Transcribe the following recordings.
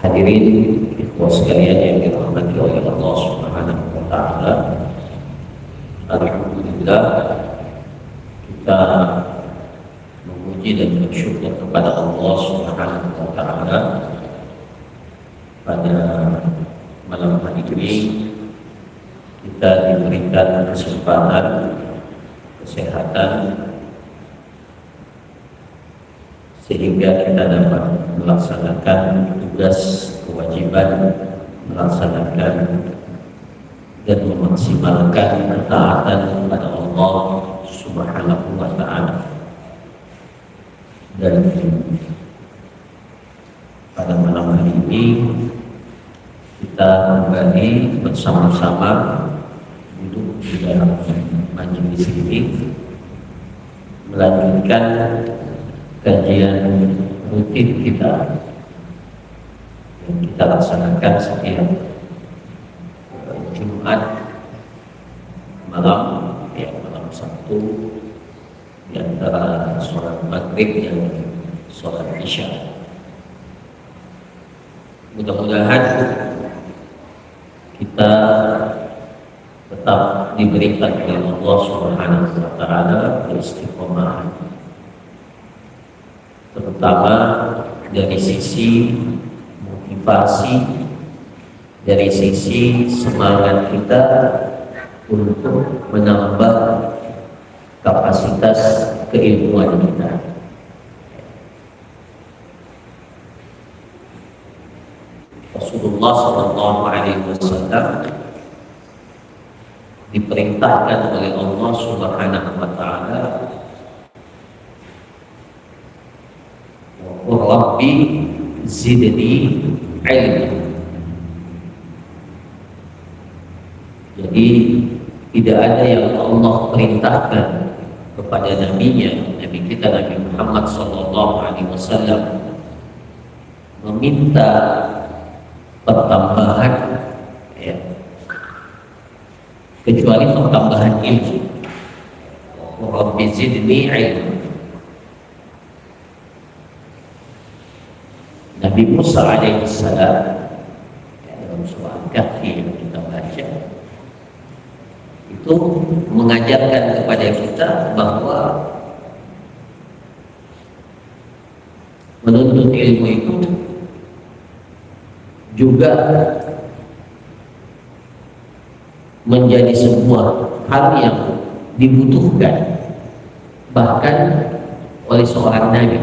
Hadirin ikhwah sekalian yang dirahmati oleh Allah Subhanahu wa taala. Alhamdulillah, kita memuji dan bersyukur kepada Allah Subhanahu wa taala pada malam hari ini kita diberikan kesempatan, kesehatan, sehingga kita dapat melaksanakan tugas kewajiban, melaksanakan dan memaksimalkan ketaatan kepada Allah Subhanahu wa taala. Dan pada malam hari ini kita kembali bersama-sama duduk di dalam majelis ini melanjutkan kajian rutin kita yang kita laksanakan setiap Jumat malam, malam Sabtu, di antara sholat maghrib dan sholat isya. Mudah-mudahan kita tetap diberikan oleh Allah Subhanahu wa taala istiqomah, terutama dari sisi motivasi, dari sisi semangat kita untuk menambah kapasitas keilmuan kita. Rasulullah Sallallahu Alaihi Wasallam diperintahkan oleh Allah Subhanahu wa taala, Rabbi zidni ilma. Jadi tidak ada yang Allah perintahkan kepada nabinya, Nabi kita Nabi Muhammad Sallallahu Alaihi Wasallam, meminta pertambahan, kecuali pertambahan ilmu. Rabbi zidni ilma. Nabi Musa alaihissalam dalam surah Al-Kahfi yang kita baca itu mengajarkan kepada kita bahwa menuntut ilmu itu juga menjadi sebuah hal yang dibutuhkan bahkan oleh seorang nabi.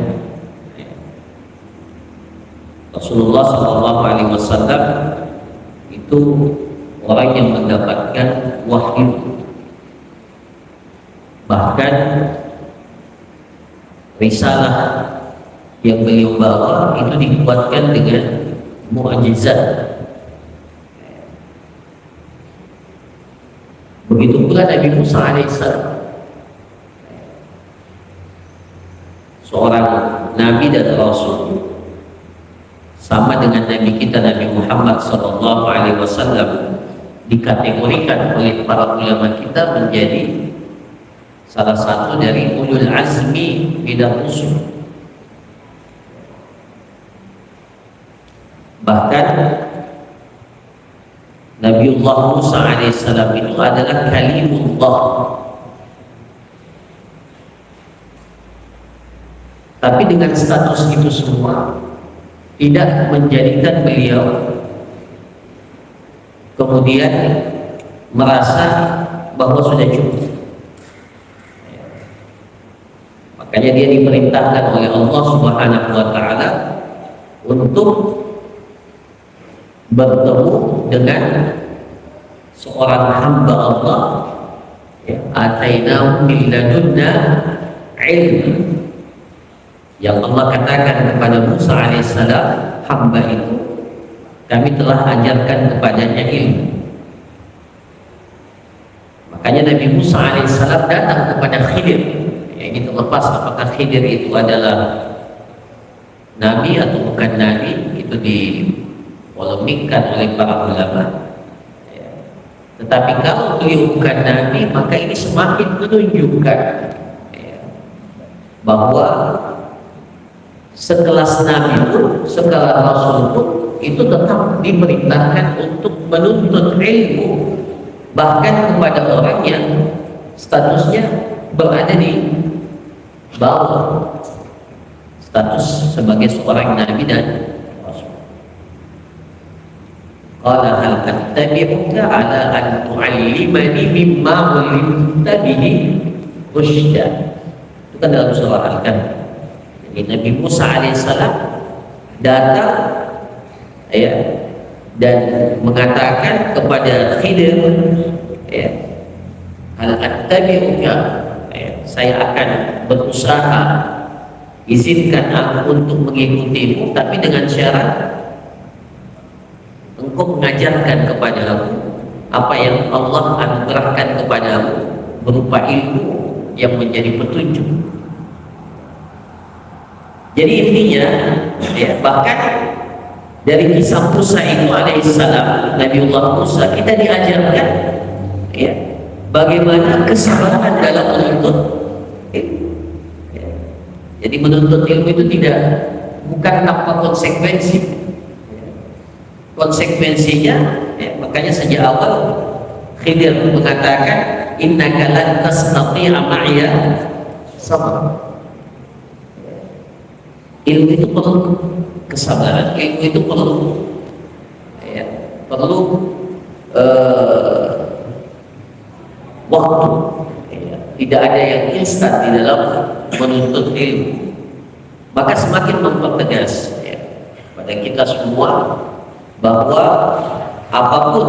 Rasulullah Sallallahu Alaihi Wasallam itu orang yang mendapatkan wahyu, bahkan risalah yang beliau bawa itu dikuatkan dengan mukjizat. Begitu pula Nabi Musa alaihissalam, seorang nabi dan rasul, sama dengan Nabi kita Nabi Muhammad Sallallahu Alaihi Wasallam, dikategorikan oleh para ulama kita menjadi salah satu dari ulul azmi minar rusul. Bahkan Nabiullah Musa alaihissalam itu adalah kalimullah, tapi dengan status itu semua tidak menjadikan beliau kemudian merasa bahwa sudah cukup. Makanya dia diperintahkan oleh Allah Subhanahu wa taala untuk bertemu dengan seorang hamba Allah, atainahu min ladunna ilma, yang Allah katakan kepada Musa alaihissalam, hamba itu kami telah ajarkan kepadanya ilmu. Makanya Nabi Musa alaihissalam datang kepada Khidir. Ini terlepas apakah Khidir itu adalah nabi atau bukan nabi, itu dipolemikkan oleh para ulama. Tetapi kalau beliau bukan nabi, maka ini semakin menunjukkan bahwa sekelas nabi pun, sekelas rasul pun itu tetap diperintahkan untuk menuntut ilmu, bahkan kepada orang yang statusnya berada di bawah status sebagai seorang nabi dan rasul. Qala hal attabi'uka ala an tu'allimani mimma 'ullimta bihi rusyda. Itu kan dalam surah Al-Kahfi. Jadi Nabi Musa alaihissalam datang ya dan mengatakan kepada Khidir, ya, hal attabi'uka, ya, saya akan berusaha, izinkan aku untuk mengikutimu, tapi dengan syarat engkau mengajarkan kepada aku apa yang Allah anugerahkan kepadamu berupa ilmu yang menjadi petunjuk. Jadi intinya, ya, bahkan dari kisah Musa itu alaihissalam, Nabiullah Musa, kita diajarkan, ya, bagaimana kesabaran dalam menuntut ilmu. Ya. Jadi menuntut ilmu itu bukan tanpa konsekuensi. Konsekuensinya, ya, makanya sejak awal Khidir mengatakan, innaka lan tastati'a ma'iya sabra. Ilmu itu perlu kesabaran, ilmu itu perlu, ya, perlu waktu, ya. Tidak ada yang instan di dalam menuntut ilmu. Maka semakin mempertegas, ya, pada kita semua bahwa apapun,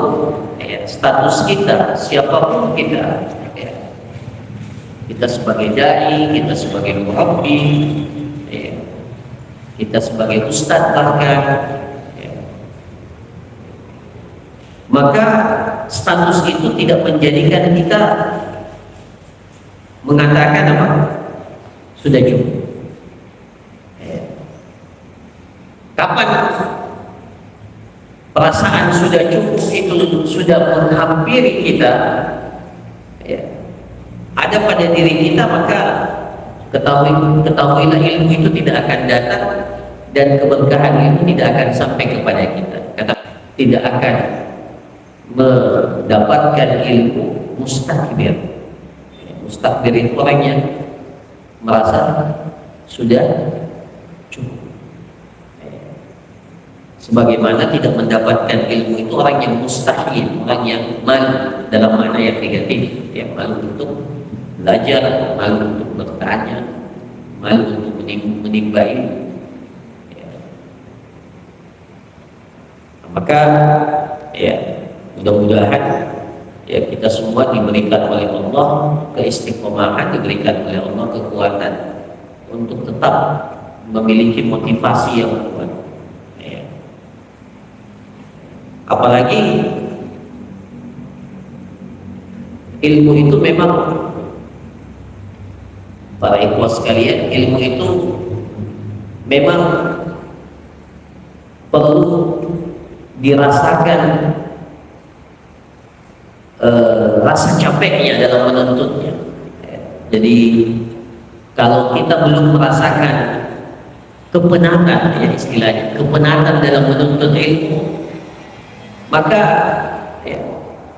ya, status kita, siapapun kita, ya, kita sebagai dai, kita sebagai murabbi, ya, kita sebagai ustadz bahkan, ya, maka status itu tidak menjadikan kita mengatakan apa? Sudah cukup. Ya. Kapan perasaan sudah cukup itu sudah menghampiri kita, ya, ada pada diri kita, maka ketahuilah ilmu itu tidak akan datang dan keberkahan ilmu tidak akan sampai kepada kita. Tidak akan mendapatkan ilmu mustakbir. Mustakbir itu orang yang merasa sudah cukup. Sebagaimana tidak mendapatkan ilmu itu orang yang mustahil, orang yang malu dalam makna yang negatif, yang malu untuk belajar, malu untuk bertanya, malu untuk menimba ilmu. Ya. Maka, ya, mudah-mudahan, ya, kita semua diberikan oleh Allah keistiqomahan, diberikan oleh Allah kekuatan untuk tetap memiliki motivasi yang kuat. Apalagi ilmu itu memang, para ikhwah sekalian, ilmu itu memang perlu dirasakan rasa capeknya dalam menuntutnya. Jadi kalau kita belum merasakan kepenatan, ya, istilahnya kepenatan dalam menuntut ilmu, maka, ya,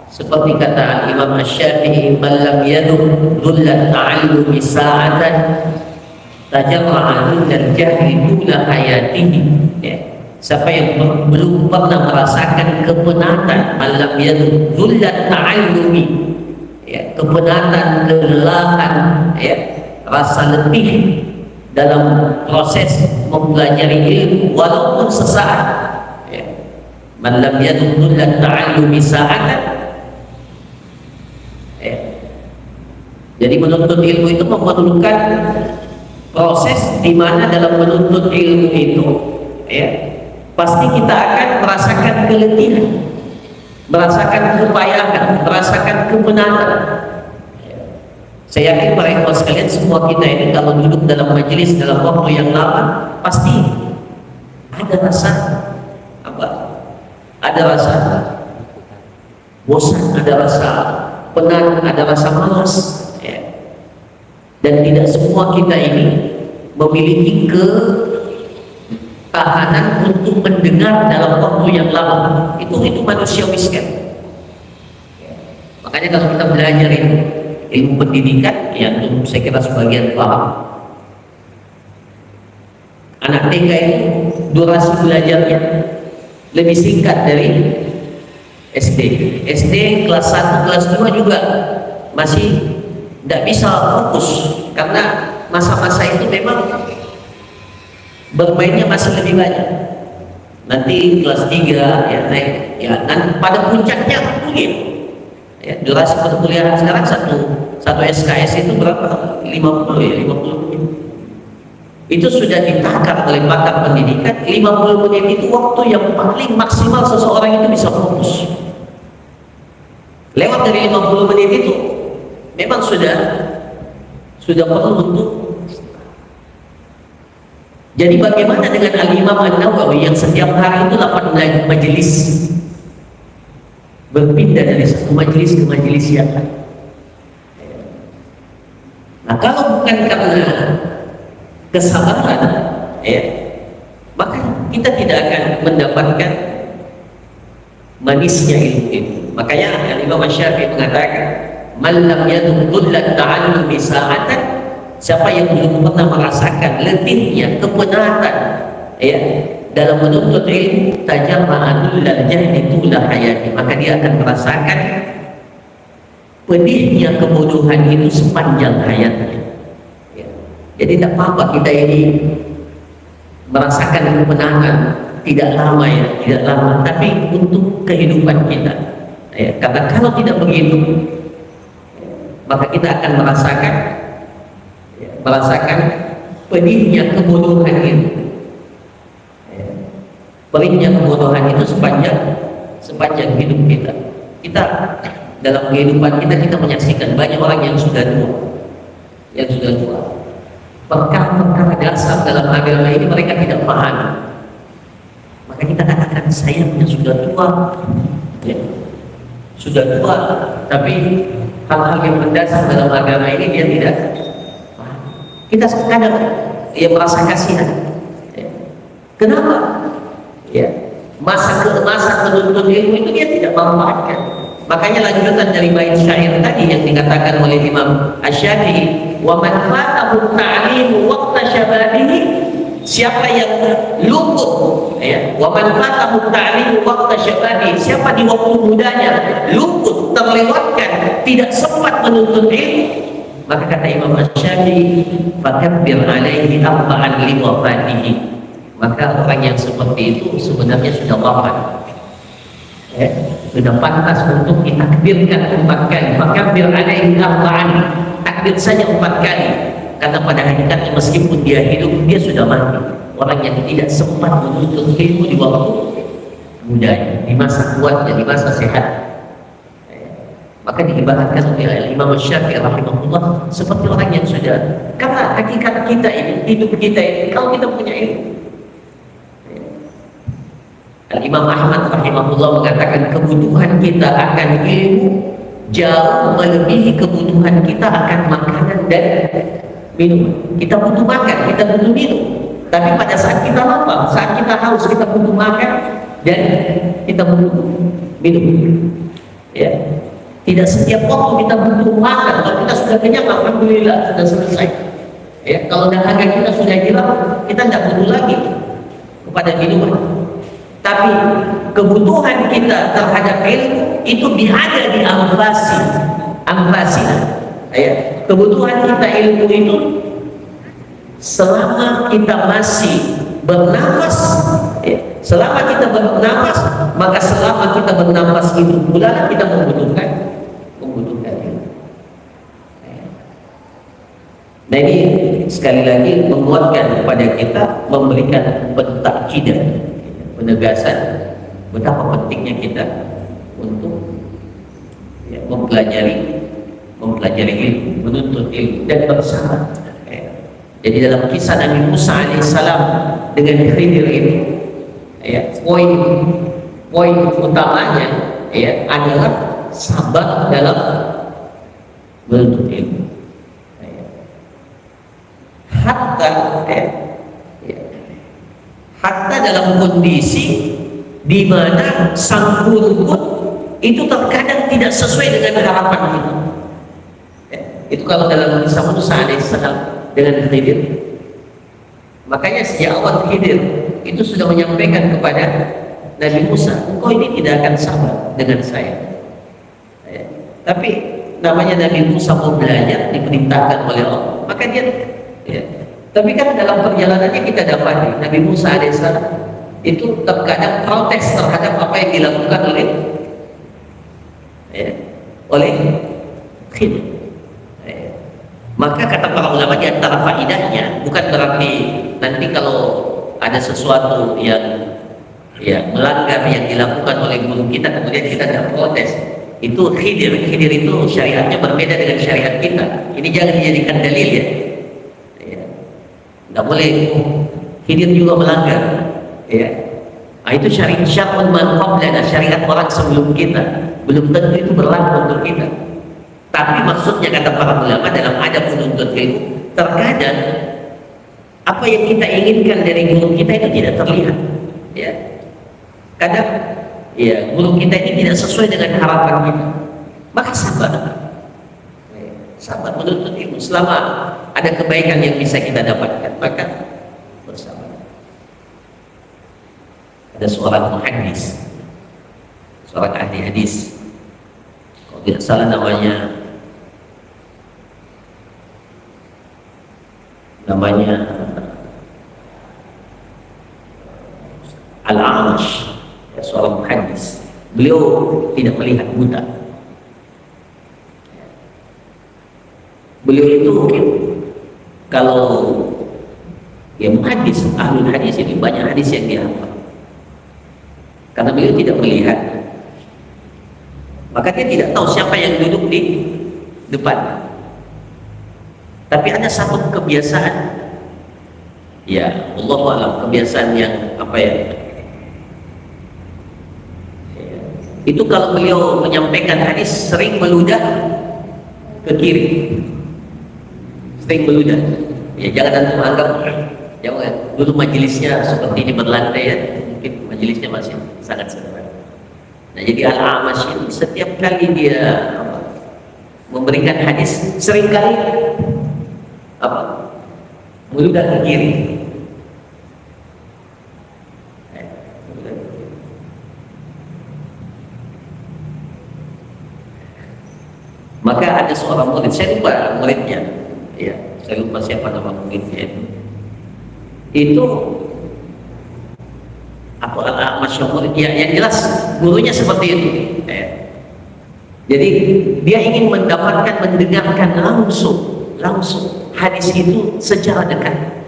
seperti kata Imam Asy-Syafi'i, man lam yadhuk dhullat ta'allumi sa'atan tajarra'a dhullat jahli dula hayatihi. Ya. Siapa yang belum pernah merasakan kepenatan, man lam yadhuk dhullat ta'allumi, ya, kepenatan, kelelahan, ya, rasa letih dalam proses mempelajari ilmu walaupun sesaat. Man lam yadkhul at-ta'allumi sa'atan. Ya. Jadi menuntut ilmu itu memerlukan proses di mana dalam menuntut ilmu itu, ya, pasti kita akan merasakan keletihan, merasakan kepayahan, merasakan kemenangan. Ya. Saya yakin para ikhwan sekalian, semua kita ini kalau duduk dalam majelis dalam waktu yang lama, pasti ada rasa apa? Ada rasa bosan, ada rasa penat, ada rasa malas, ya. Dan tidak semua kita ini memiliki tahanan untuk mendengar dalam waktu yang lama. Itu manusiawi sekali. Makanya kalau kita belajar ilmu pendidikan, ya untuk saya kira sebagian paham. Anak TK itu durasi belajarnya lebih singkat dari SD. SD kelas 1, kelas 2 juga masih tidak bisa fokus karena masa-masa itu memang bermainnya masih lebih banyak. Nanti kelas 3 ya naik, ya dan pada puncaknya kuliah. Ya, durasi perkuliahan sekarang satu SKS itu berapa? 50 ya, 50 menit. Itu sudah ditakar oleh pakar pendidikan. 50 menit itu waktu yang paling maksimal seseorang itu bisa fokus. Lewat dari 50 menit itu memang sudah perlu untuk. Jadi bagaimana dengan Al-Imam An-Nawawi yang setiap hari itu 8 majelis, berpindah dari satu majelis ke majelis yang lain. Nah, kalau bukan karena kesabaran, ya, maka kita tidak akan mendapatkan manisnya ilmu itu. Makanya Imam Syafi'i mengatakan, "Man lam yadkhul at-ta'allumi sa'atan", siapa yang belum pernah merasakan letihnya, kepenatan, ya, dalam menuntut ilmu, tajarra'anul jahli tula hayati, maka dia akan merasakan pedihnya kebodohan itu sepanjang hayatnya. Ya. Jadi tidak apa-apa kita ini merasakan kemenangan tidak lama, ya, tidak lama, tapi untuk kehidupan kita. Ya. Karena kalau tidak begitu, maka kita akan merasakan pedihnya kebodohan itu. Perihnya kebodohan itu sepanjang hidup kita. Kita dalam kehidupan kita menyaksikan banyak orang yang sudah tua. Perkara-perkara dasar dalam agama ini mereka tidak paham. Maka kita katakan sayangnya sudah tua, ya, sudah tua, tapi hal-hal yang mendasar dalam agama ini dia tidak paham. Kita kadang merasa kasihan. Ya. Kenapa? Ya, masa menuntut ilmu itu dia tidak manfaatkan. Makanya lanjutan dari bait syair tadi yang dikatakan oleh Imam Asy-Syafi'i, "Wa man fatahu ta'limu waqta syababihi", siapa yang luput, ya, "Wa man fatahu ta'limu waqta syababihi", siapa di waktu mudanya luput, terlewatkan, tidak sempat menuntut ilmu, maka kata Imam Asy-Syafi'i, "Fakabbir 'alaihi arba'an li wafatihi", maka orang yang seperti itu sebenarnya sudah wafat, ya, sudah pantas untuk ditakbirkan 4 kali. Fakabbir 'alaihi arba'an, takbir saja 4 kali, karena pada hakikatnya meskipun dia hidup, dia sudah mati. Orang yang tidak sempat menuntut ilmu di waktu mudanya, di masa kuatnya, di masa sehat, maka diibaratkan oleh Imam Syafi'i rahimahullah seperti orang yang sudah, karena hakikat kita ini, hidup kita ini, kalau kita punya ilmu. Imam Ahmad rahimahullah mengatakan kebutuhan kita akan ilmu jauh melebihi kebutuhan kita akan makanan dan minum. Kita butuh makan, kita butuh minum, tapi pada saat kita lapar, saat kita haus, kita butuh makan dan kita butuh minum. Ya, tidak setiap waktu kita butuh makan. Kalau kita sudah kenyang, alhamdulillah sudah selesai. Ya, kalau dahaga kita sudah hilang, kita tidak butuh lagi kepada minuman. Tapi kebutuhan kita terhadap ilmu itu ada di anfasi. Ya, kebutuhan kita ilmu itu selama kita masih bernafas, ya, selama kita bernafas, maka selama kita bernafas itu pula kita membutuhkan ilmu. Nah, ini sekali lagi menguatkan kepada kita, memberikan pentakjidan, penegasan betapa pentingnya kita untuk, ya, mempelajari ilmu, menuntut ilmu dan bersabar. Ya. Jadi dalam kisah Nabi Musa alaihissalam dengan Khidir ini, ya, poin utamanya, ya, adalah sabar dalam menuntut ilmu. Hatta dalam kondisi di mana sang guru pun itu terkadang tidak sesuai dengan harapan kita. Ya, itu kalau dalam kisah Musa alaihissalam dengan Khidir. Makanya sejak awal Khidir itu sudah menyampaikan kepada Nabi Musa, engkau ini tidak akan sama dengan saya. Ya, tapi namanya Nabi Musa mau belajar, diperintahkan oleh Allah, maka dia ya. Tapi kan dalam perjalanannya kita dapati Nabi Musa alaihissalam itu terkadang protes terhadap apa yang dilakukan oleh Khidir. Maka kata para ulama di antara faidahnya bukan berarti nanti kalau ada sesuatu yang melanggar yang dilakukan oleh guru kita kemudian kita tidak protes. Itu Khidir itu syariatnya berbeda dengan syariat kita. Ini jangan dijadikan dalil ya. Nggak boleh Khidir juga melanggar ya. Nah, itu syariat man qablana, syariat orang sebelum kita belum tentu itu berlaku untuk kita. Tapi maksudnya kata para ulama dalam adab menuntut ilmu, terkadang apa yang kita inginkan dari guru kita itu tidak terlihat ya. Kadang ya guru kita ini tidak sesuai dengan harapan kita, maka sabar menuntut ilmu. Selama ada kebaikan yang bisa kita dapatkan, maka bersabar. Ada seorang muhaddis, seorang ahli hadis, kalau tidak salah namanya Al-A'mash, ya, seorang muhaddis. Beliau tidak melihat, buta. Beliau itu mungkin kalau ya muhaddis, ahli hadis ini banyak hadis yang dia hafal. Karena beliau tidak melihat, maka dia tidak tahu siapa yang duduk di depan. Tapi ada satu kebiasaan, ya Allahu a'lam, kebiasaan yang apa ya? Itu kalau beliau menyampaikan hadis sering meludah ke kiri, sering meludah. Ya jangan antum anggap, jangan dulu majelisnya seperti ini berlantai ya, mungkin majelisnya masih sangat sederhana. Nah jadi Al-A'mash ini setiap kali dia memberikan hadis sering kali meludah ke kiri. Maka ada seorang murid, saya lupa muridnya, ya, saya lupa siapa nama muridnya itu apa Al-A'mash murid, ya, yang jelas gurunya seperti itu. Jadi dia ingin mendapatkan, mendengarkan langsung hadis itu secara dekat.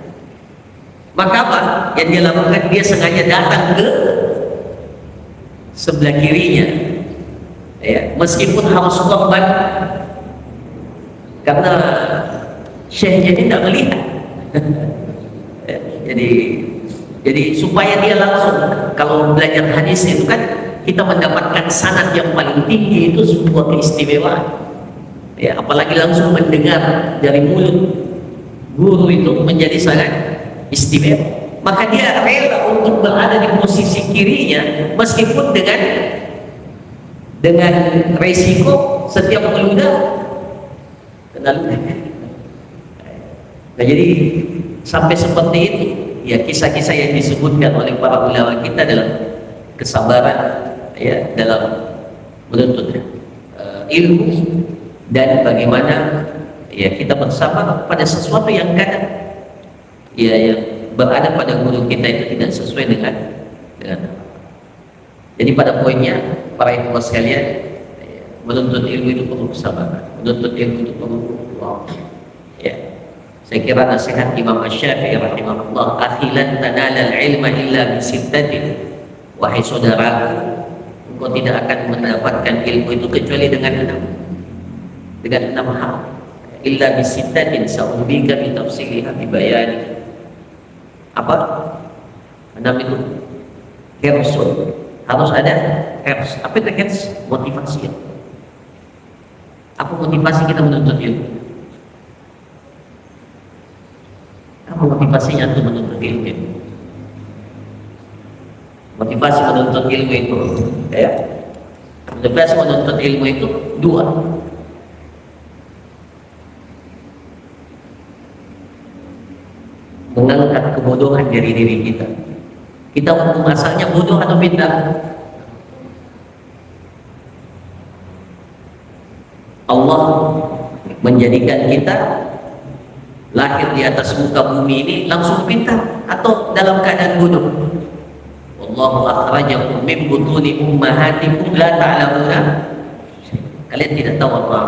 Maka apa yang dia lakukan? Dia sengaja datang ke sebelah kirinya, ya, meskipun harus korban karena syekhnya ini tidak melihat. jadi supaya dia langsung, kalau belajar hadis itu kan kita mendapatkan sanad yang paling tinggi, itu sebuah keistimewaan ya, apalagi langsung mendengar dari mulut guru itu menjadi sangat istimewa. Maka dia rela untuk berada di posisi kirinya meskipun dengan resiko setiap meludah kena ludah. Nah jadi sampai seperti itu ya, kisah-kisah yang disebutkan oleh para ulama kita dalam kesabaran ya dalam menuntut ilmu, dan bagaimana ya kita bersabar pada sesuatu yang kadang ya yang berada pada guru kita itu tidak sesuai dengan. Jadi pada poinnya para ikhwan sekalian, menuntut ilmu itu perlu kesabaran, menuntut ilmu itu perlu waktu. Ya, saya kira nasihat Imam Asy-Syafi'i rahimahullah, akhilan tanala al-ilma illa bi sittatin, wahai saudaraku, engkau tidak akan mendapatkan ilmu itu kecuali dengan enam hal. Illa bi sittatin sa'ubika bi tafsiliha bi bayani. Apa? Enam itu hirsun. Harus ada hirs. Apa itu hirs? Motivasi. Apa motivasi kita menuntut ilmu? Apa motivasinya untuk menuntut ilmu? motivasi menuntut ilmu itu, ya. Motivasi menuntut ilmu itu dua. Mengangkat kebodohan dari diri kita. Kita hukum asalnya bodoh atau pintar? Allah menjadikan kita lahir di atas muka bumi ini langsung pintar atau dalam keadaan bodoh? Wallahu akhrajakum min butuni ummahatikum la ta'lamuna. Kalian tidak tahu apa.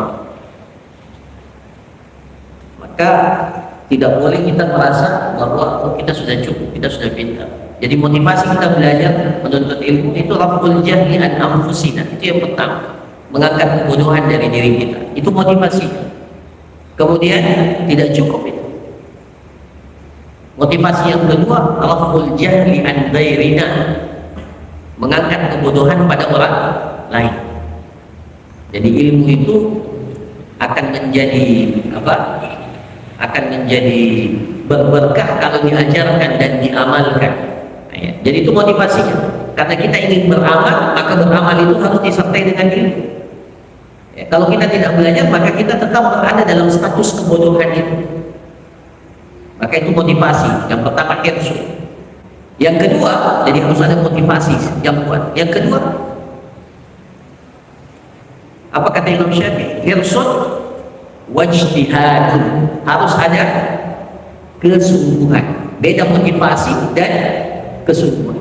Maka tidak boleh kita merasa bahwa kita sudah cukup, kita sudah pintar. Jadi motivasi kita belajar menuntut ilmu itu raful jahli an anfusina. Itu yang pertama, mengangkat kebodohan dari diri kita. Itu motivasi. Kemudian tidak cukup itu. Motivasi yang kedua, raful jahli an ghairina, mengangkat kebodohan pada orang lain. Jadi ilmu itu akan menjadi apa? Akan menjadi berberkah kalau diajarkan dan diamalkan. Ya. Jadi itu motivasinya. Karena kita ingin beramal, maka beramal itu harus disertai dengan ilmu. Ya, kalau kita tidak belajar, maka kita tetap berada dalam status kebodohan itu. Maka itu motivasi. Yang pertama hirsu. Yang kedua, jadi harus ada motivasi yang kuat. Yang kedua, apa kata Imam Syafi'i? Hirsun wajtihadun, harus ada kesungguhan. Beda motivasi dan kesungguhan.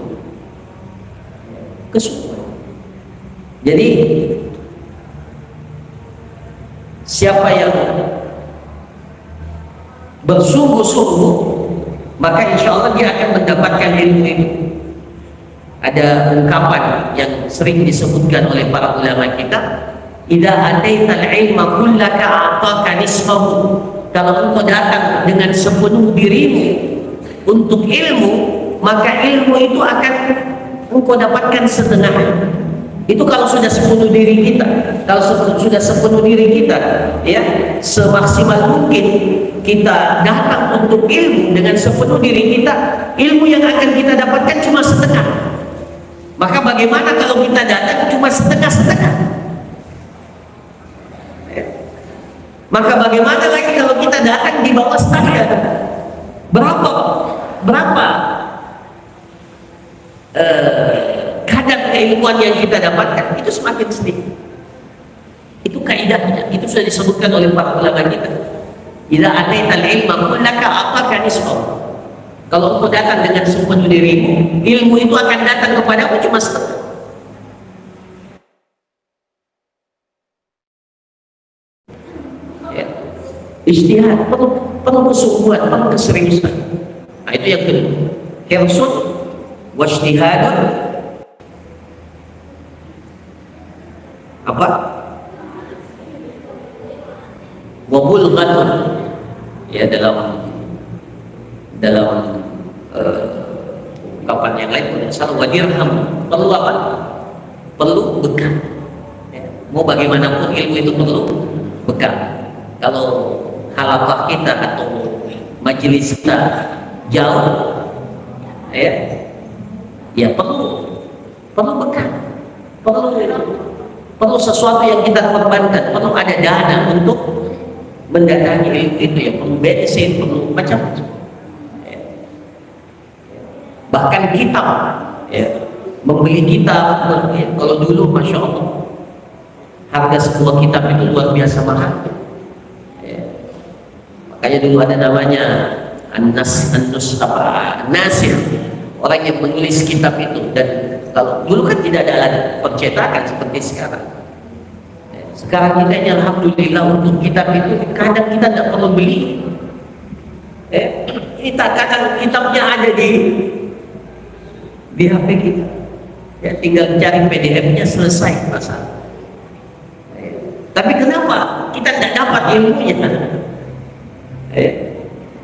Kesungguhan. Jadi siapa yang bersungguh-sungguh, maka insya Allah dia akan mendapatkan ilmu itu. Ada ungkapan yang sering disebutkan oleh para ulama kita, idza ataital ilma kullaka a'taka nisfahu. Kalau engkau datang dengan sepenuh dirimu untuk ilmu, maka ilmu itu akan engkau dapatkan setengah. Itu kalau sudah sepenuh diri kita. Kalau sudah sepenuh diri kita, ya, semaksimal mungkin kita datang untuk ilmu dengan sepenuh diri kita, ilmu yang akan kita dapatkan cuma setengah. Maka bagaimana kalau kita datang cuma setengah-setengah? Maka bagaimana lagi kalau kita datang di bawah standar? Berapa kadar keilmuan yang kita dapatkan itu semakin sedikit. Itu kaidahnya, itu sudah disebutkan oleh para ulama kita. Idza ataital ilma kullaka a'taka nisfahu. Kalau engkau datang dengan sepenuh dirimu, ilmu itu akan datang kepadamu cuma setengah. Ijtihad, perlu kesungguhan, perlu keseriusan. Nah, itu yang kedua. Hirsun wajtihadun apa? Wa bulghatun. Ya, dalam ungkapan yang lain pun salah, wa dirham. Perlu apa? Perlu bekal. Ya. Mau bagaimanapun ilmu itu perlu bekal. Kalau halaqah kita atau majelis kita jauh, ya perlu bekal, perlu sesuatu yang kita korbankan, perlu ada dana untuk mendatangi ilmu itu, ya, perlu bensin, perlu macam-macam. Ya. Bahkan kitab, ya, membeli kitab, ya, kalau dulu masya Allah harga sebuah kitab itu luar biasa mahal. Makanya dulu ada namanya nasir, orang yang menulis kitab itu. Dan kalau dulu kan tidak ada alat percetakan seperti sekarang. Sekarang kita ini alhamdulillah untuk kitab itu kadang kita tidak perlu beli. Kita kadang kitabnya ada di HP kita. Ya, tinggal cari PDF-nya, selesai masalah. Tapi kenapa kita tidak dapat ilmunya?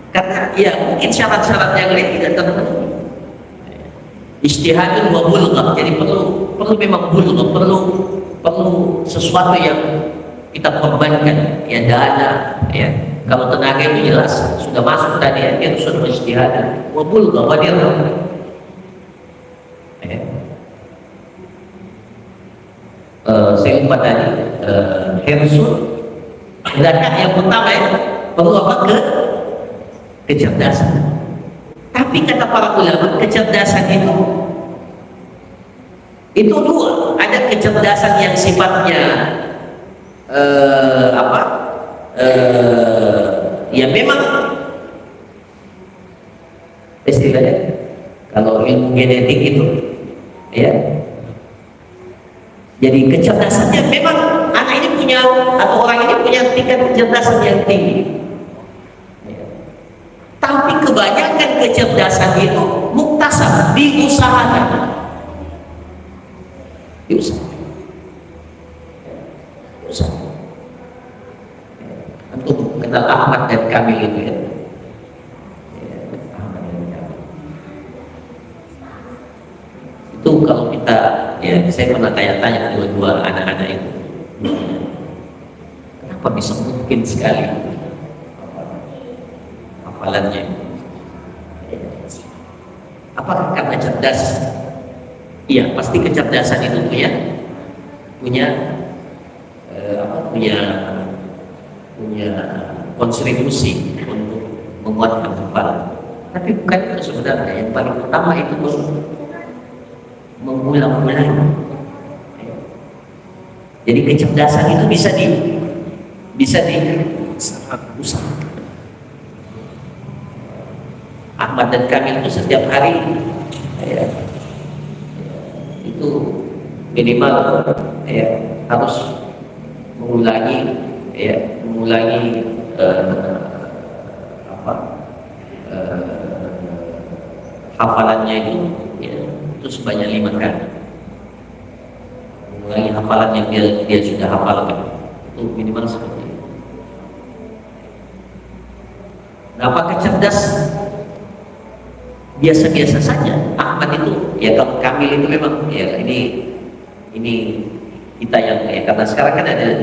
Karena ya mungkin syarat-syarat yang lain tidak terpenuhi. Ijtihadun wa bulghah, jadi perlu memang bulghah, perlu sesuatu yang kita korbankan, ya, dana, ya. Kalau tenaga itu jelas sudah masuk tadi, ya, itu sudah ijtihadun wa bulghah wa dirham. saya lupa tadi, Hersul. Zakat yang pertama ya, perlu apa? Kecerdasan. Tapi kata para ulama, kecerdasan itu dua. Ada kecerdasan yang sifatnya ya memang istilahnya kalau ilmu genetik itu ya, jadi kecerdasannya memang anak ini punya atau orang ini punya tingkat kecerdasan yang tinggi ya. Tapi kebanyakan kecerdasan itu muktasab, diusahakan untuk kenal Ahmad dan Kamil itu ya. Itu kalau kita ya, saya pernah tanya-tanya dua-dua anak-anak itu, kenapa bisa mungkin sekali hafalannya? Apakah karena cerdas? Iya, pasti kecerdasan itu punya kontribusi untuk menguatkan hafalan. Tapi bukan itu sebenarnya. Yang paling utama itu mengulang-ulang. Jadi kecerdasan itu bisa diusahakan. Ahmad dan Kamil itu setiap hari ya, itu minimal ya, harus mengulangi hafalannya itu sebanyak 5 kali. Mengulangi hafalan yang dia sudah hafalkan itu minimal seperti itu. Nah, apakah cerdas? Biasa-biasa saja. Ahmad itu ya, kalau Kamil itu memang ya ini kita yang ya, karena sekarang kan ada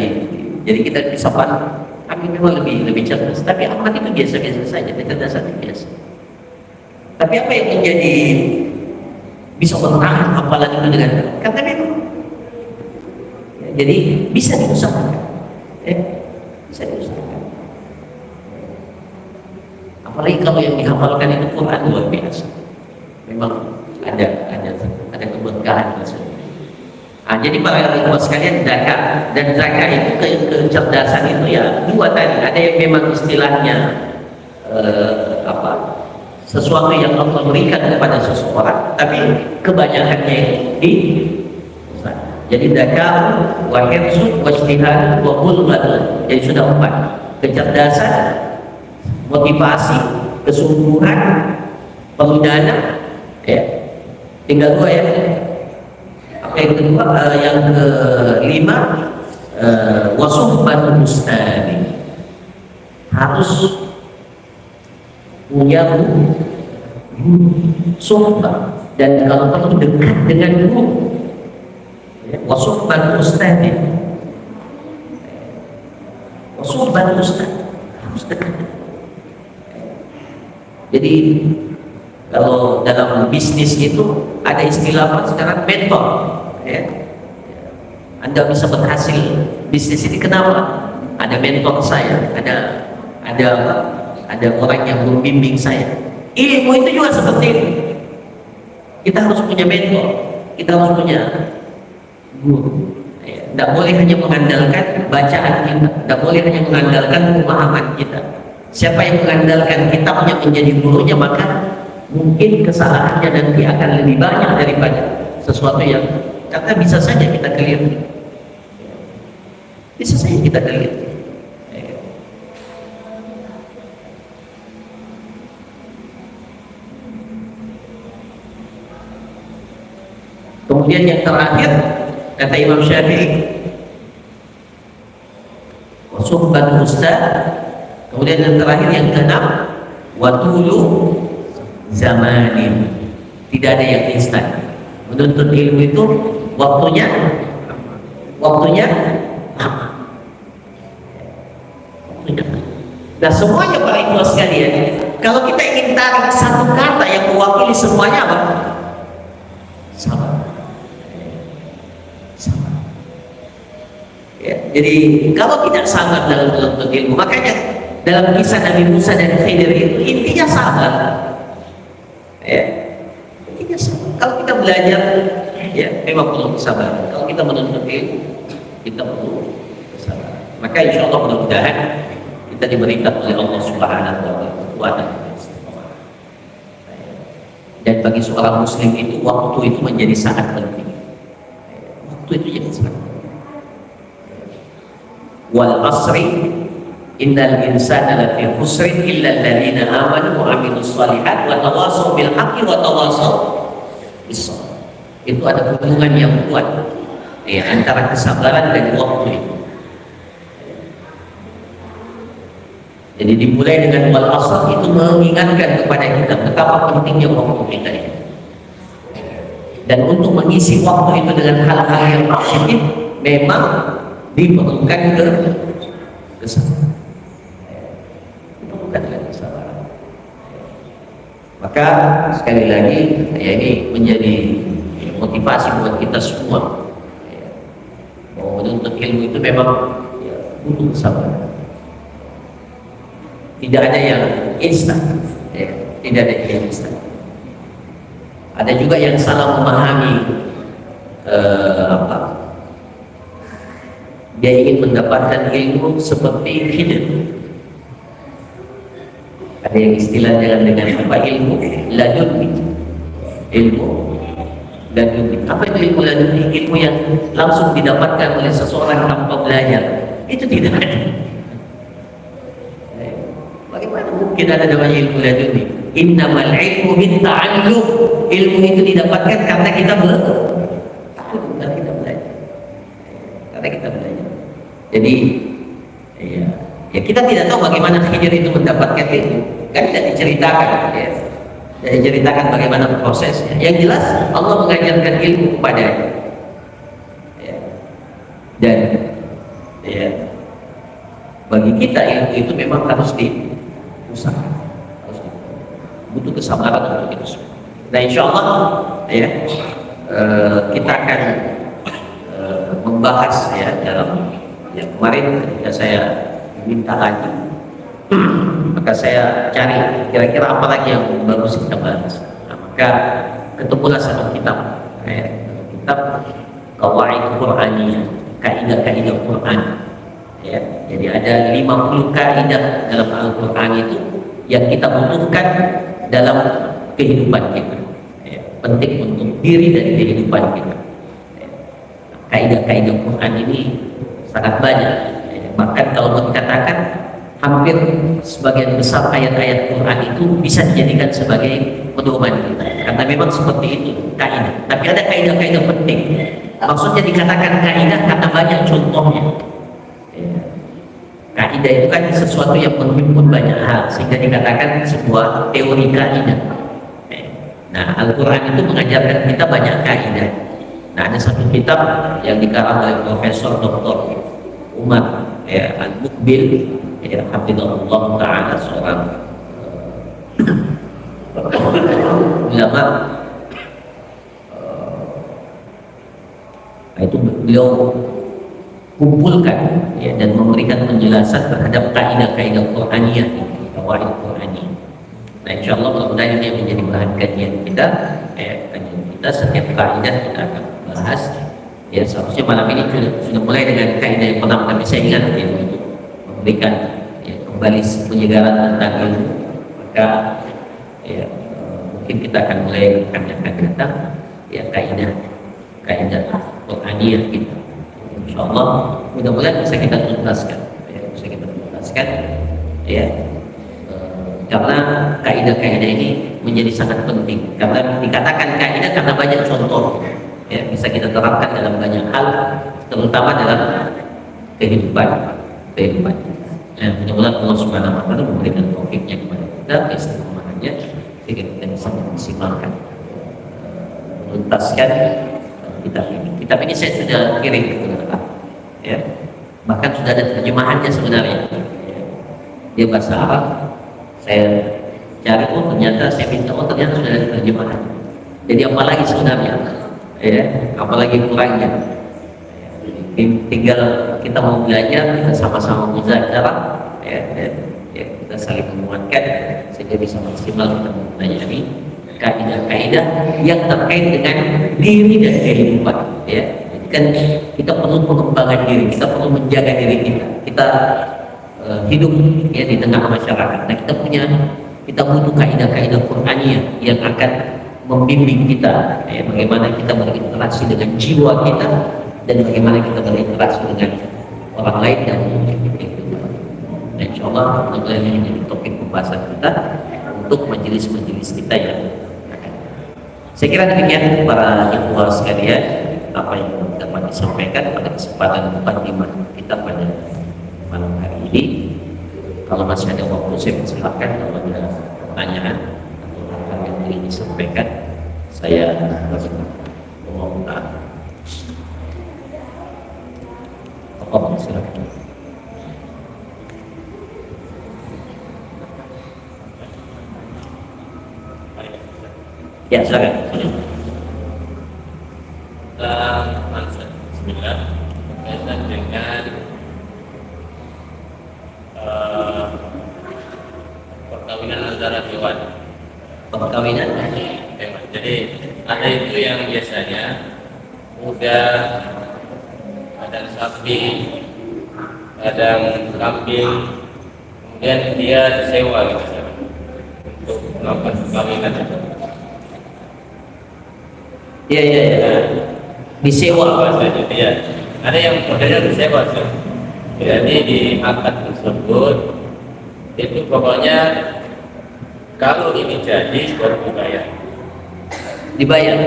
jadi kita bisa paham Kamil memang lebih cerdas, tapi Ahmad itu biasa-biasa saja, kecerdasan itu biasa. Tapi apa yang menjadi bisa bertahan hafalan itu dengan karena memang ya, jadi bisa diusahakan bisa diusahakan. Apalagi kalau yang dihafalkan itu Quran luar biasa. Memang ada keberkahan maksudnya. Jadi para ikhwan sekalian, zakat dan zakat itu kecerdasan itu ya dua tadi. Ada yang memang istilahnya sesuatu yang Allah berikan kepada seseorang, tapi kebanyakannya jadi zakat, wa hifdz, wa ijtihad, wa bulghat. Jadi sudah 4. Kecerdasan, motivasi, kesungguhan, perlu dana, ya. Tinggal 2 ya. Yang kedua, yang kelima, wasuhbatul mustami. Harus punya suhbah, dan kalau perlu dekat dengan guru. Wasuhbatul mustami. Wasuhbatul mustami harus dekat. Jadi kalau dalam bisnis itu ada istilah apa sekarang, mentor ya. Anda bisa berhasil bisnis ini kenapa? Ada mentor saya, ada orang yang membimbing saya. Ilmu itu juga seperti itu. Kita harus punya mentor, kita harus punya guru. Tidak boleh hanya mengandalkan bacaan kita, tidak boleh hanya mengandalkan pemahaman kita. Siapa yang mengandalkan kitabnya menjadi gurunya, maka mungkin kesalahannya nanti akan lebih banyak daripada sesuatu yang, karena bisa saja kita keliru, bisa saja kita keliru. Kemudian yang terakhir kata Imam Syafi'i, suhbatul ustaz. Kemudian yang terakhir yang ke-6, watulu zamanin. Tidak ada yang instan. Menuntut ilmu itu waktunya lama. Nah, semuanya para ikhwan sekalian, kalau kita ingin tarik satu kata yang mewakili semuanya apa? Sabar. Jadi kalau tidak sabar dalam menuntut ilmu, makanya dalam kisah Nabi Musa dan Khidir itu intinya sabar. Ya, intinya sabar. Kalau kita belajar, ya memang perlu kesabaran. Kalau kita menuntut ilmu, kita perlu kesabaran. Maka insya Allah mudah-mudahan kita diberikan oleh Allah Subhanahu wa Ta'ala kekuatan. Dan bagi seorang Muslim itu waktu itu menjadi sangat penting. Waktu itu jadi sangat penting. Wal asri innal insana lafi khusrin illa alladziina aamanu wa 'amilus shalihaati wa tawashaw bil haqqi wa tawashaw bis sabr. Itu ada hubungan yang kuat ya, antara kesabaran dan waktu itu. Jadi dimulai dengan wal asr itu mengingatkan kepada kita betapa pentingnya waktu kita ini. Dan untuk mengisi waktu itu dengan hal-hal yang positif memang diperlukan kesabaran. Diperlukan kesabaran. Maka sekali lagi ya ini menjadi motivasi buat kita semua. Bahwa menuntut ilmu itu memang butuh kesabaran. Tidak ada yang instan, ya, tidak ada yang instan. Ada juga yang salah memahami dia ingin mendapatkan ilmu seperti Khidir. Ada yang istilah dengan apa ilmu laduni, ilmu laduni. Apa itu ilmu laduni? Ilmu yang langsung didapatkan oleh seseorang tanpa belajar. Itu tidak ada. Bagaimana mungkin ada namanya ilmu laduni? Innamal ilmu min ta'allum. Ilmu itu didapatkan karena kita belajar. Karena kita belajar. Jadi ya kita tidak tahu bagaimana Khidir itu mendapatkan ilmu. Kan tidak diceritakan ya. Tidak diceritakan bagaimana prosesnya. Yang jelas Allah mengajarkan ilmu kepadanya. Ya. Dan ya bagi kita ilmu itu memang harus usaha, butuh kesabaran untuk itu semua. Nah insya Allah ya kita akan membahas ya dalam yang kemarin ketika saya diminta lagi maka saya cari kira-kira apa lagi yang bagus kita bahas. Nah, maka ketemulah satu kitab kitab Qawaid Qur'aniyah, kaidah-kaidah Quran. Ya, jadi ada 50 kaidah dalam Al-Quran itu yang kita butuhkan dalam kehidupan kita. Ya, penting untuk diri dan kehidupan kita. Ya, kaidah-kaidah Quran ini sangat banyak. Ya, bahkan kalau mau dikatakan hampir sebagian besar ayat-ayat Quran itu bisa dijadikan sebagai pedoman kita. Karena memang seperti itu kaidah. Tapi ada kaidah-kaidah penting. Maksudnya dikatakan kaidah karena banyak contohnya. Kaidah itu kan sesuatu yang menghimpun banyak hal sehingga dikatakan sebuah teori kaidah. Nah, Al-Quran itu mengajarkan kita banyak kaidah. Nah, ada satu kitab yang dikarang oleh Profesor Dr. Umar Al-Mukbil, hafizahullah ta'ala, seorang ulama. Itu beliau kumpulkan ya, dan memberikan penjelasan terhadap kaidah-kaidah Qur'aniyah, Qawaid Qur'aniyah. Nah, insyaallah mudah-mudahan ini menjadi bahan kajian kita. Kajian kita setiap kaidah kita akan bahas. Ya, seharusnya malam ini sudah mulai dengan kaidah yang pertama, tapi saya ingat ya, untuk memberikan kembali penyegaran tentang ilmu. Maka ya, mungkin kita akan mulai akan datang ya kaidah Qur'aniyah kita. InsyaAllah mudah-mudahan bisa kita tuntaskan ya, karena kaidah-kaidah ini menjadi sangat penting karena dikatakan kaidah karena banyak contoh ya, bisa kita terapkan dalam banyak hal, terutama dalam kehidupan. Mudah-mudahan Allah Subhanahu wa Ta'ala memberikan taufiknya kepada kita, keistiqomahannya, sehingga kita bisa memaksimalkan menuntaskan kitab ini saya sudah kirim ke ya, bahkan sudah ada terjemahannya sebenarnya. Dia bahasa Arab, saya cari ternyata ternyata sudah ada terjemahan. Jadi apalagi sebenarnya ya, apalagi kurangnya. tinggal kita mau belajar, kita sama-sama muzakarah, kita saling menguatkan sehingga bisa maksimal kita mempelajari kaidah-kaidah yang terkait dengan diri dan kehidupan. Ya, jadi kan kita perlu pengembangan diri, kita perlu menjaga diri kita. Kita hidup ya di tengah masyarakat. Nah, kita butuh kaidah-kaidah Qur'aniyah yang akan membimbing kita, ya, bagaimana kita berinteraksi dengan jiwa kita dan bagaimana kita berinteraksi dengan orang lain yang memiliki kehidupan. Dan insya Allah mudah-mudahan ini menjadi topik pembahasan kita untuk majelis-majelis kita yang akan. Saya kira demikian para ikhwah sekalian apa yang dapat disampaikan pada kesempatan mukadimah kita pada malam hari ini. Kalau masih ada waktu saya persilahkan kalau ada pertanyaan atau hal yang ingin disampaikan, saya mohon maaf. Oh, silakan. Ya, silakan. Bismillah. Berkaitan dengan perkawinan antara hewan. Perkawinan Hewan. Jadi ada itu yang biasanya kuda, kadang sapi, kadang kambing, kemudian dia disewa gitu untuk melakukan perkawinan. Iya. Disewa Bahasanya dia. Ada yang modelnya disewa sih. Jadi di akad tersebut itu pokoknya kalau ini jadi baru dibayar.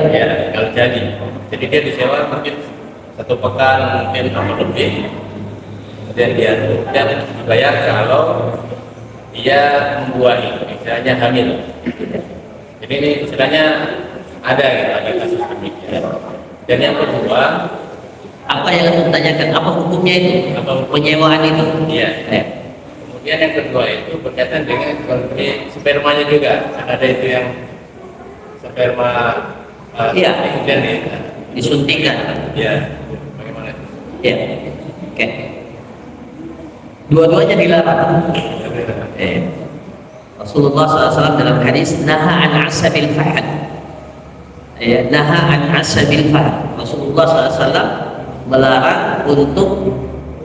ya kalau jadi dia disewa mungkin 1 pekan mungkin atau lebih, kemudian dia dibayar kalau dia membuahi, misalnya hamil. Jadi ini istilahnya ada kasus demikian. Dan yang kedua, Apa yang anda tanyakan? Apa hukumnya itu? Apa hukum? Penyewaan itu? iya. Kemudian yang kedua itu berkaitan dengan kondisi spermanya juga. Ada itu yang sperma Iya. kemudian Disuntikan. ya bagaimana itu? Ya. Oke. Dua-duanya dilarang. Rasulullah SAW dalam hadis naha an asabil fahad. Ya, naha an asabil fahad. Rasulullah SAW melarang untuk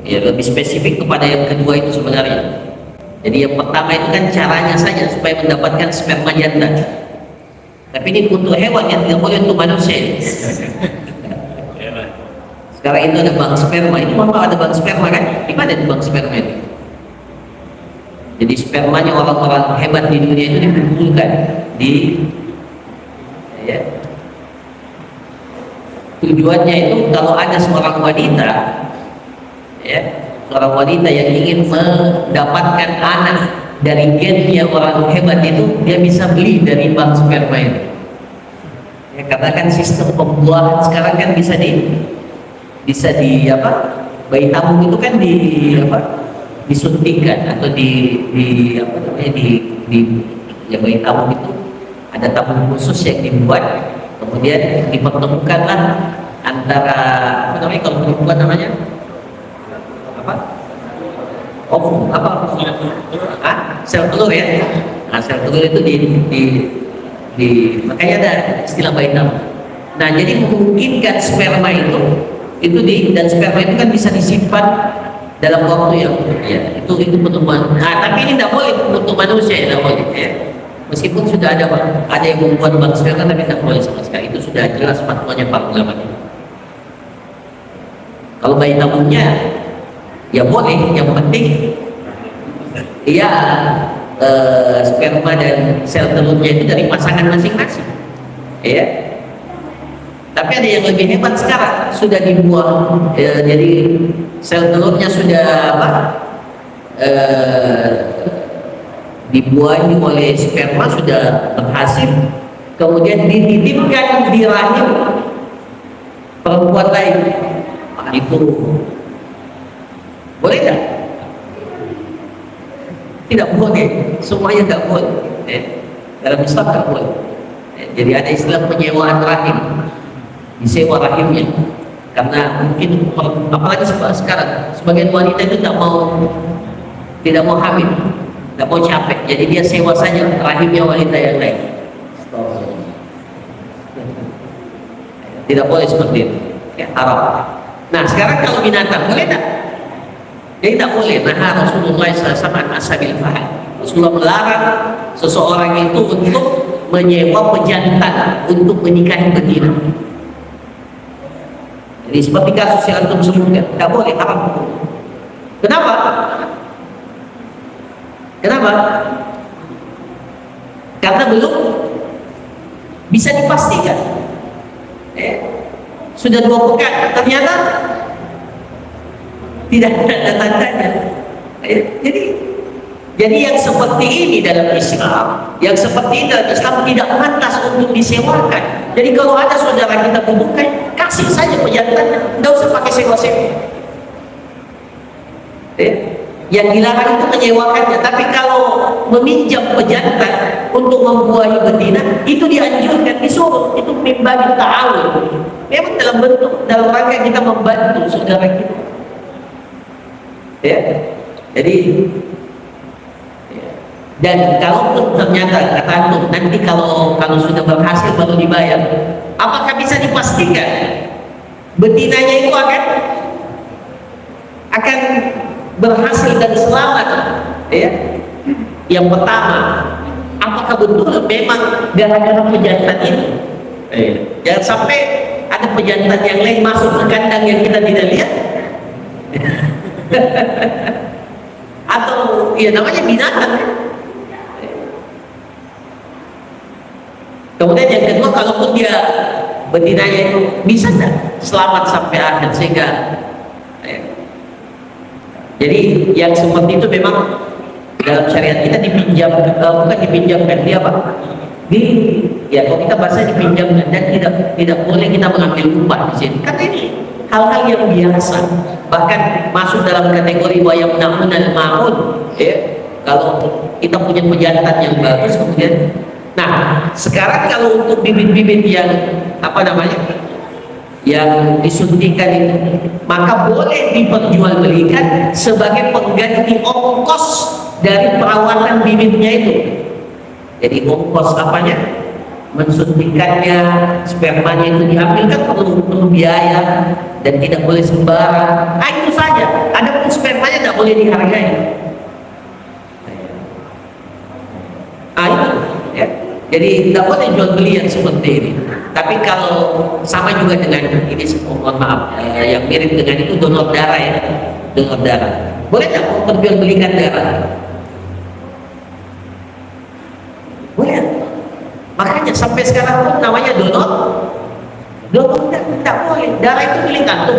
lebih spesifik kepada yang kedua itu sebenarnya. Jadi yang pertama itu kan caranya saja supaya mendapatkan sperma jantan. Tapi ini untuk hewan yang tidak boleh untuk manusia. Sekarang itu ada bank sperma. Itu memang ada bank sperma kan? Di mana di bank sperma itu? Jadi spermanya orang-orang hebat di dunia itu dikumpulkan tujuannya itu kalau ada seorang wanita yang ingin mendapatkan anak dari gennya orang hebat itu, dia bisa beli dari bank sperma itu. Ya, karena kan sistem pembuahan sekarang kan bisa di bayi tabung itu kan disuntikan atau bayi tabung itu ada tabung khusus yang dibuat, kemudian dipertemukanlah antara kalau perempuan namanya sel telur ya. Nah, sel telur itu makanya ada istilah bayi tabung. Nah, jadi memungkinkan sperma dan sperma itu kan bisa disimpan dalam waktu yang itu pertemuan. Nah, tapi ini tidak boleh untuk manusia, tidak boleh ya. Meskipun sudah ada yang membuat bank sperma, tapi tidak boleh sama sekali. Itu sudah jelas fatwanya para ulama. Kalau bayi tabungnya ya boleh, yang penting sperma dan sel telurnya itu dari pasangan masing-masing. Ya. Tapi ada yang lebih hebat sekarang, sudah dibuang, jadi sel telurnya sudah dibuahi oleh sperma, sudah berhasil, kemudian dititipkan di rahim perempuan lain. Itu boleh tak? Tidak boleh, semuanya tidak boleh. Dalam Islam tidak boleh. Jadi ada istilah penyewaan rahim, disewa rahimnya. karena mungkin apalagi sekarang sebagian wanita itu tidak mau hamil, tidak mau capek, jadi dia sewa saja rahimnya wanita yang lain. Tidak boleh seperti itu, ya, haram. Nah sekarang kalau binatang boleh tak? Jadi tidak boleh. Nah Rasulullah SAW asabil fahad, Rasulullah melarang seseorang itu untuk menyewa pejantan untuk menikahi betina. Jadi seperti kasus yang antum sebutkan, tidak boleh, haram. Kenapa? Kenapa? Karena belum bisa dipastikan. Sudah 2 pekan, ternyata tidak ada tandanya. Jadi yang seperti ini dalam Islam, tidak pantas untuk disewakan. Jadi kalau ada saudara kita butuhkan, kasih saja pejantannya, nggak usah pakai sewa-sewa. Yang dilarang itu menyewakannya, tapi kalau meminjam pejantan untuk membuahi betina, itu dianjurkan, disuruh, itu membagi ta'awun. Memang dalam rangka kita membantu saudara kita. Ya, jadi dan kalaupun ternyata kata antum nanti kalau sudah berhasil baru dibayar, apakah bisa dipastikan betinanya itu akan berhasil dan selamat? Ya, yang pertama, apakah betul memang gara-gara pejantan itu? Jangan sampai ada pejantan yang lain masuk ke kandang yang kita tidak lihat. Atau ya namanya binatang. Kemudian yang kedua, kalaupun dia betinanya itu bisa tidak selamat sampai akhir, sehingga jadi yang seperti itu memang dalam syariat kita bukan dipinjamkan, dia apa? Kalau kita bahasa dipinjamkan, dan tidak boleh kita mengambil upah di sini. Karena ini hal-hal yang biasa, bahkan masuk dalam kategori wa yamna'unal ma'un. Kalau kita punya pejantan yang bagus, kemudian sekarang kalau untuk bibit-bibit yang yang disuntikan itu, maka boleh diperjualbelikan sebagai pengganti ongkos dari perawatan bibitnya itu. Jadi ongkos mensuntikannya, spermanya itu diambil kan perlu biaya dan tidak boleh sembarang. Itu saja. Adapun spermanya tidak boleh dihargai. Itu ya. Jadi tidak boleh jual beli yang seperti ini. Tapi kalau sama juga dengan ini, mohon maaf, yang mirip dengan itu donor darah ya, donor darah. Boleh tidak memperjualbelikan darah? Boleh. Makanya sampai sekarang pun namanya donor tidak boleh. Darah itu milik antum,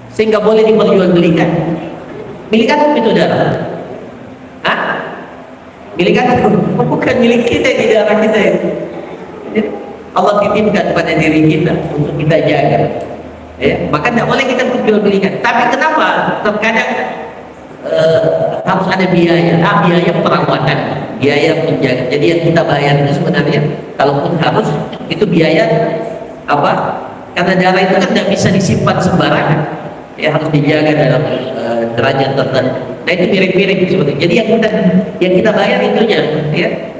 sehingga boleh diperjualbelikan. Milik antum itu darah. Milik antum, bukan milik kita, di darah kita itu. Allah titipkan pada diri kita untuk kita jaga. Maka tidak boleh kita perjualbelikan. Tapi kenapa terkadang harus ada biaya? Biaya perawatan, biaya penjaga. Jadi yang kita bayar itu sebenarnya, kalaupun harus, itu biaya karena darah itu kan tidak bisa disimpan sembarangan, harus dijaga dalam derajat tertentu. Nah itu mirip-mirip seperti. Jadi yang kita bayar itunya,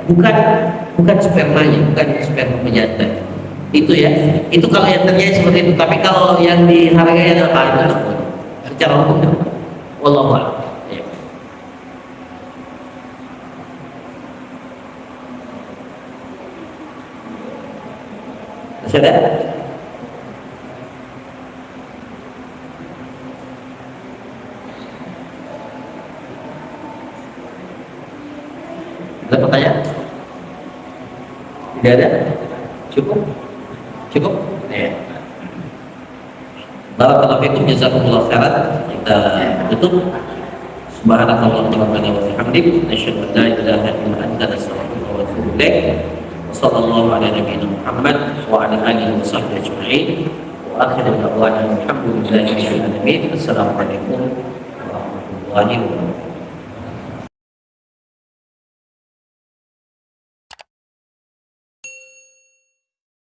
bukan spermanya, bukan sperma pejantan. Itu ya. Itu kalau yang terjadi seperti itu. Tapi kalau yang dihargai adalah itu secara hukum, wallahu a'lam. Masih ada? Ada pertanyaan? Tidak ada? Cukup? Ya. Barakallahu fikum, jazakumullah khairan. Kita tutup. Subhanallah wa bihamdihi, asyhadu an la ilaha illa anta, astaghfiruka wa atubu ilaik. Wassallallahu ala nabiyyina Muhammad wa ala alihi wa sahbihi ajma'in. Wa akhiru da'wana alhamdulillahi rabbil alamin. Assalamualaikum warahmatullahi wabarakatuh.